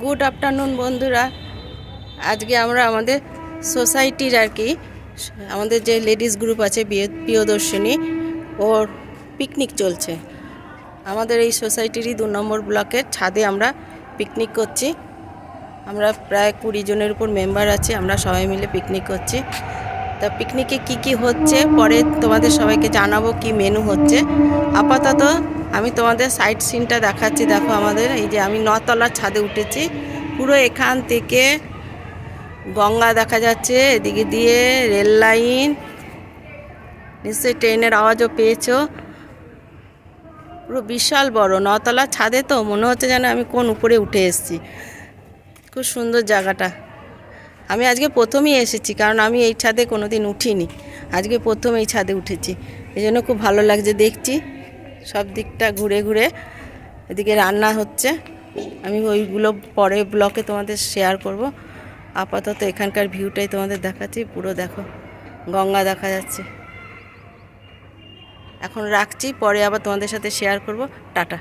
Good afternoon বন্ধুরা। আজকে আমরা আমাদের সোসাইটির আমাদের যে লেডিস গ্রুপ আছে প্রিয়দর্শিনী, ওর পিকনিক চলছে। আমাদের এই সোসাইটিরই 2 নম্বর ব্লকের ছাদে আমরা পিকনিক করছি। আমরা প্রায় 20 জনের উপর মেম্বার আছি, আমরা সবাই মিলে পিকনিক করছি। তা পিকনিকে কি হচ্ছে পরে তোমাদের সবাইকে জানাবো, কি মেনু হচ্ছে। আপাতত আমি তোমাদের সাইড সিনটা দেখাচ্ছি। দেখো, আমাদের এই যে আমি 9 তলার ছাদে উঠেছি। পুরো এখান থেকে গঙ্গা দেখা যাচ্ছে, এদিকে দিয়ে রেল লাইন, নিশ্চয়ই ট্রেনের আওয়াজও পেয়েছো। পুরো বিশাল বড় 9 তলার ছাদে, তো মনে হচ্ছে যেন আমি কোন উপরে উঠে এসেছি। খুব সুন্দর জায়গাটা। আমি আজকে প্রথমেই এসেছি, কারণ আমি এই ছাদে কোনো দিন উঠিনি। আজকে প্রথম এই ছাদে উঠেছি, এই জন্য খুব ভালো লাগছে। দেখছি সব দিকটা ঘুরে ঘুরে। এদিকে রান্না হচ্ছে, আমি ওইগুলো পরে ব্লকে তোমাদের শেয়ার করব। আপাতত এখানকার ভিউটাই তোমাদের দেখাচ্ছি। পুরো দেখো, গঙ্গা দেখা যাচ্ছে। এখন রাখছি, পরে আবার তোমাদের সাথে শেয়ার করব। টাটা।